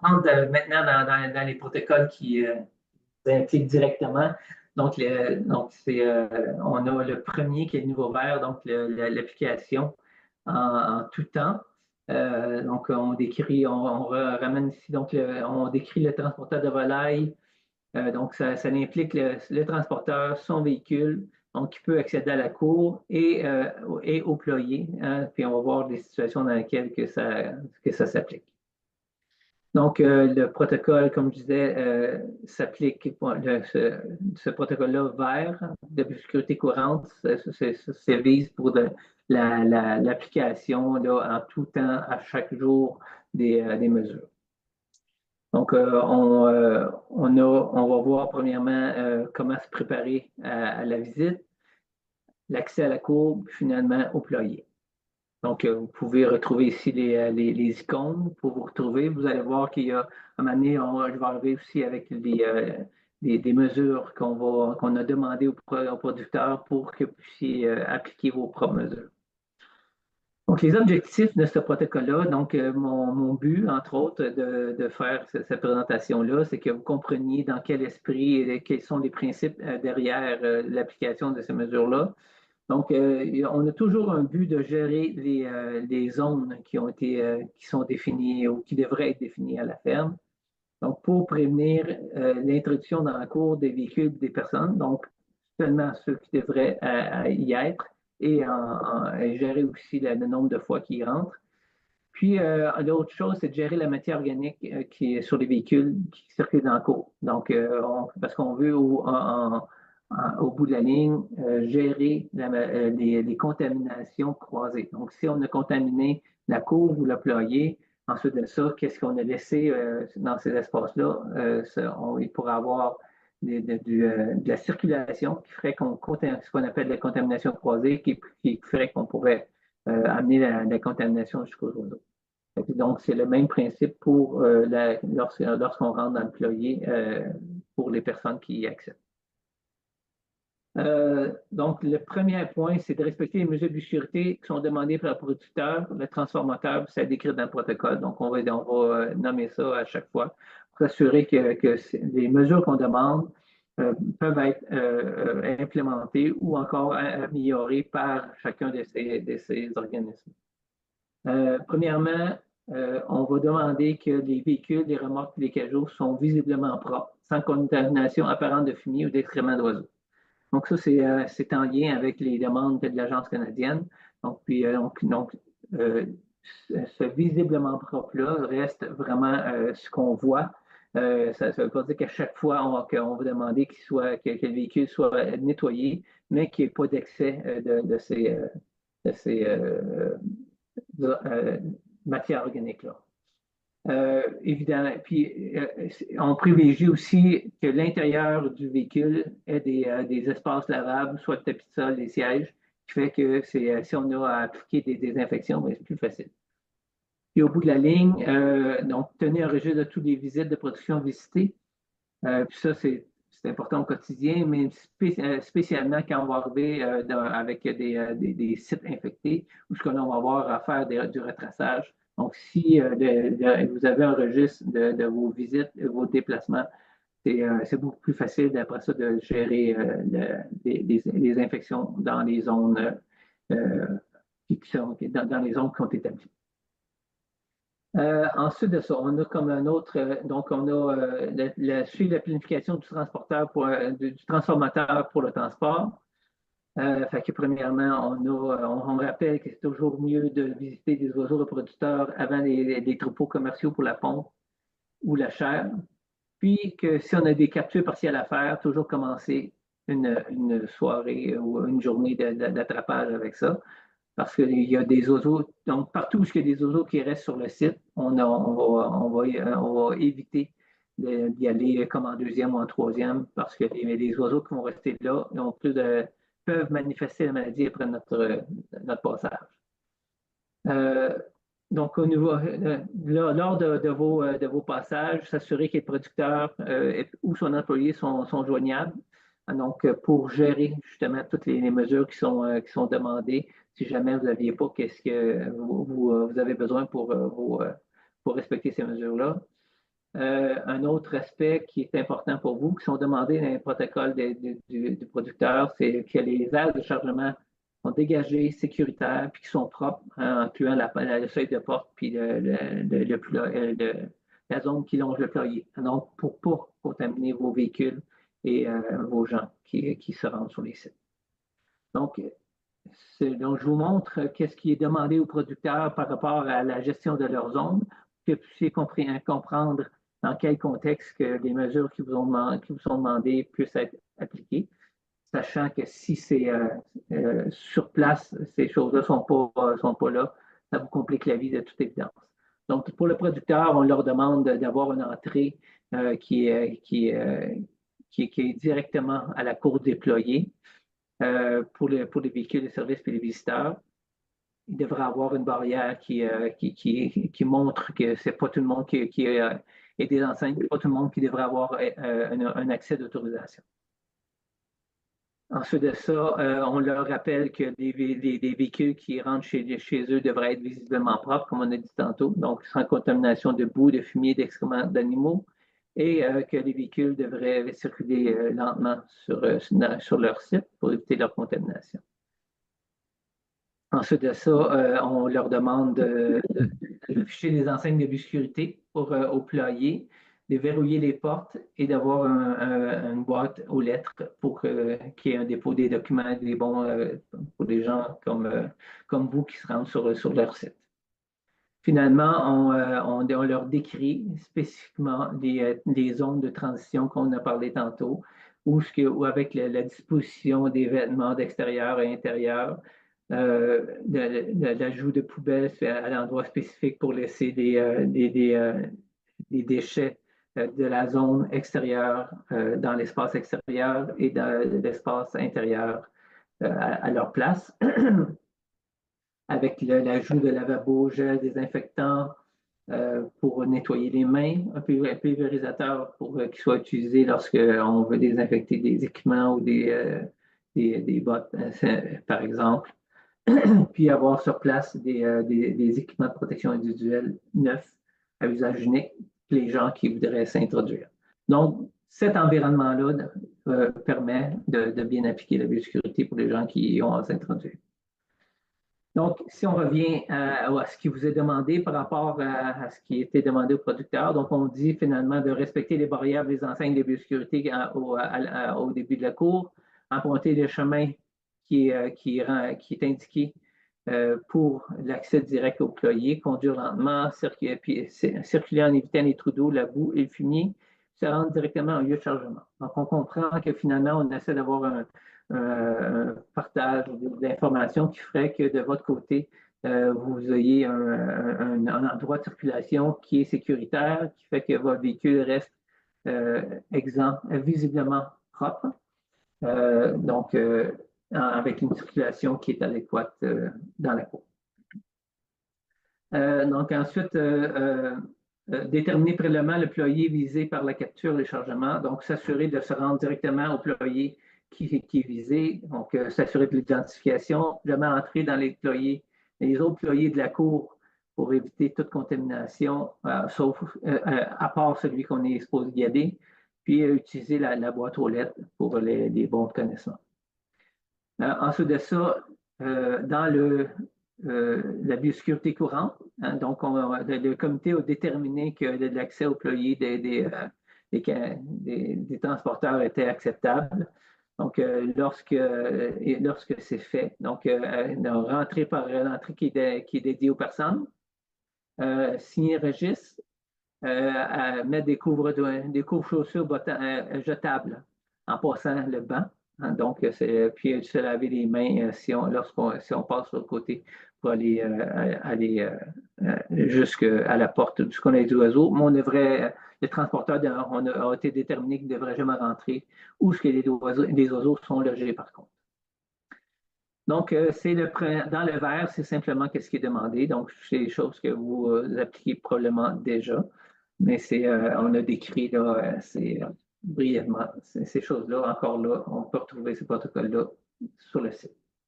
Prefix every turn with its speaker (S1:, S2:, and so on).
S1: rentre maintenant dans les protocoles qui impliquent directement. On a le premier qui est le niveau vert, donc l'application en tout temps. Donc, on ramène ici, donc on décrit le transporteur de volaille. Donc, ça implique le transporteur, son véhicule, donc qui peut accéder à la cour et au ployer, hein. Puis on va voir des situations dans lesquelles que ça s'applique. Donc, le protocole, comme je disais, s'applique pour ce protocole-là vert de sécurité courante, ça vise pour l'application en tout temps, à chaque jour, des mesures. Donc, on va voir premièrement comment se préparer à la visite, l'accès à la cour, puis finalement au ployer. Donc, vous pouvez retrouver ici les icônes pour vous retrouver. Vous allez voir qu'il y a, à un moment donné, je vais arriver aussi avec des mesures qu'on a demandées aux producteurs pour que vous puissiez appliquer vos propres mesures. Donc, les objectifs de ce protocole-là, donc mon but, entre autres, de faire cette présentation-là, c'est que vous compreniez dans quel esprit et quels sont les principes derrière l'application de ces mesures-là. Donc, on a toujours un but de gérer les zones qui sont définies ou qui devraient être définies à la ferme. Donc, pour prévenir l'introduction dans la cour des véhicules des personnes, donc seulement ceux qui devraient y être, et gérer aussi le nombre de fois qu'ils rentrent. Puis, l'autre chose, c'est de gérer la matière organique qui est sur les véhicules qui circulent dans la cour. Donc, parce qu'on veut au bout de la ligne, gérer les contaminations croisées. Donc, si on a contaminé la cour ou le ployer, ensuite de ça, qu'est-ce qu'on a laissé dans ces espaces-là? Il pourrait avoir de la circulation qui ferait ce qu'on appelle la contamination croisée, qui ferait qu'on pourrait amener la contamination jusqu'aux oiseaux. Donc, c'est le même principe pour lorsqu'on rentre dans le ployer pour les personnes qui y accèdent. Donc, le premier point, c'est de respecter les mesures de sécurité qui sont demandées par le producteur, le transformateur, puis c'est décrit dans le protocole. Donc, on va nommer ça à chaque fois pour s'assurer que les mesures qu'on demande peuvent être implémentées ou encore améliorées par chacun de ces organismes. Premièrement, on va demander que les véhicules, les remorques et les cajots sont visiblement propres, sans contamination apparente de fumier ou d'excréments d'oiseaux. Donc, ça, c'est en lien avec les demandes de l'Agence canadienne. Donc, ce visiblement propre-là reste vraiment ce qu'on voit. Ça ne veut pas dire qu'à chaque fois, on va demander que le véhicule soit nettoyé, mais qu'il n'y ait pas d'excès de ces matières organiques-là. Évidemment, puis on privilégie aussi que l'intérieur du véhicule ait des espaces lavables, soit le tapis de sol, les sièges, qui fait que si on a à appliquer des désinfections, c'est plus facile. Puis au bout de la ligne, donc tenir un registre de toutes les visites de production visitées. Puis ça, c'est important au quotidien, mais spécialement quand on va arriver avec des sites infectés, où ce qu'on va avoir à faire du retraçage. Donc, si vous avez un registre de vos visites, de vos déplacements, c'est beaucoup plus facile après ça de gérer les infections dans les zones dans les zones qui ont été établies. Ensuite de ça, on a comme un autre, donc on a suivre la planification du transformateur pour le transport. Fait que premièrement, on rappelle que c'est toujours mieux de visiter des oiseaux reproducteurs avant des troupeaux commerciaux pour la ponte ou la chair. Puis que si on a des captures partielles à faire, toujours commencer une soirée ou une journée d'attrapage avec ça. Parce qu'il y a des oiseaux, donc partout où il y a des oiseaux qui restent sur le site, on va éviter d'y aller comme en deuxième ou en troisième, parce que les oiseaux qui vont rester là peuvent manifester la maladie après notre passage. Donc, lors de vos passages, s'assurer que les producteurs ou son employé sont joignables. Donc, pour gérer justement toutes les mesures qui sont demandées, si jamais vous n'aviez pas qu'est-ce que vous avez besoin pour respecter ces mesures-là. Un autre aspect qui est important pour vous, qui sont demandés dans les protocoles du producteur, c'est que les aires de chargement sont dégagées, sécuritaires, puis qui sont propres, hein, incluant le seuil de porte, puis la zone qui longe le ployer. Donc, pour ne pas contaminer vos véhicules et vos gens qui se rendent sur les sites. Donc, je vous montre qu'est-ce qui est demandé aux producteurs par rapport à la gestion de leur zone, que vous puissiez comprendre dans quel contexte que les mesures qui vous sont demandées puissent être appliquées, sachant que si c'est sur place, ces choses-là ne sont pas là, ça vous complique la vie de toute évidence. Donc, pour le producteur, on leur demande d'avoir une entrée qui est directement à la cour déployée pour les véhicules de service et les visiteurs. Il devrait avoir une barrière qui montre que c'est pas tout le monde et des enseignes, pas tout le monde qui devrait avoir un accès d'autorisation. Ensuite de ça, on leur rappelle que des véhicules qui rentrent chez eux devraient être visiblement propres, comme on a dit tantôt, donc sans contamination de boue, de fumier, d'excréments d'animaux, et que les véhicules devraient circuler lentement sur leur site pour éviter leur contamination. Ensuite de ça, on leur demande d'afficher des enseignes de sécurité pour au ployer, de verrouiller les portes et d'avoir une boîte aux lettres pour qu'il y ait un dépôt des documents des bons pour des gens comme vous qui se rendent sur leur site. Finalement, on leur décrit spécifiquement des zones de transition qu'on a parlé tantôt, où avec la disposition des vêtements d'extérieur et intérieur, l'ajout de poubelles à l'endroit spécifique pour laisser des déchets de la zone extérieure dans l'espace extérieur et dans l'espace intérieur à leur place, avec l'ajout de lavabo, gel, désinfectant pour nettoyer les mains, un pulvérisateur pour qu'il soit utilisé lorsqu'on veut désinfecter des équipements ou des bottes, par exemple. Puis avoir sur place des équipements de protection individuelle neufs à usage unique pour les gens qui voudraient s'introduire. Donc, cet environnement-là permet de bien appliquer la biosécurité pour les gens qui ont à s'introduire. Donc, si on revient à ce qui vous est demandé par rapport à ce qui était demandé aux producteurs, donc on dit finalement de respecter les barrières des enseignes de biosécurité au début de la cour, emprunter le chemin qui est indiqué pour l'accès direct au ployer, conduire lentement, circuler en évitant les trous d'eau, la boue et le fumier, se rendre directement au lieu de chargement. Donc, on comprend que finalement, on essaie d'avoir un partage d'informations qui ferait que de votre côté, vous ayez un endroit de circulation qui est sécuritaire, qui fait que votre véhicule reste exempt, visiblement propre. Donc, avec une circulation qui est adéquate dans la cour. Donc, ensuite, déterminer préalablement le ployer visé par la capture et le chargement. Donc, s'assurer de se rendre directement au ployer qui est visé. Donc, s'assurer de l'identification, jamais entrer dans les autres ployers de la cour pour éviter toute contamination, sauf à part celui qu'on est exposé y aller, puis utiliser la boîte aux lettres pour les bons de connaissance. Ensuite de ça, dans la biosécurité courante, hein, donc le comité a déterminé que l'accès aux ployers des transporteurs était acceptable. Donc, lorsque c'est fait, donc rentrer par l'entrée qui est dédiée aux personnes, signer registre, mettre des couvre-chaussures jetables en passant le banc. Hein, donc, puis se laver les mains si on passe de l'autre côté pour aller jusqu'à la porte du qu'on a des oiseaux. Mais le transporteur a été déterminé qu'il ne devrait jamais rentrer où les oiseaux sont logés par contre. Donc, dans le vert, c'est simplement ce qui est demandé. Donc, c'est des choses que vous appliquez probablement déjà, mais on a décrit là, brièvement ces choses-là. Encore là, on peut retrouver ces protocoles-là sur le site.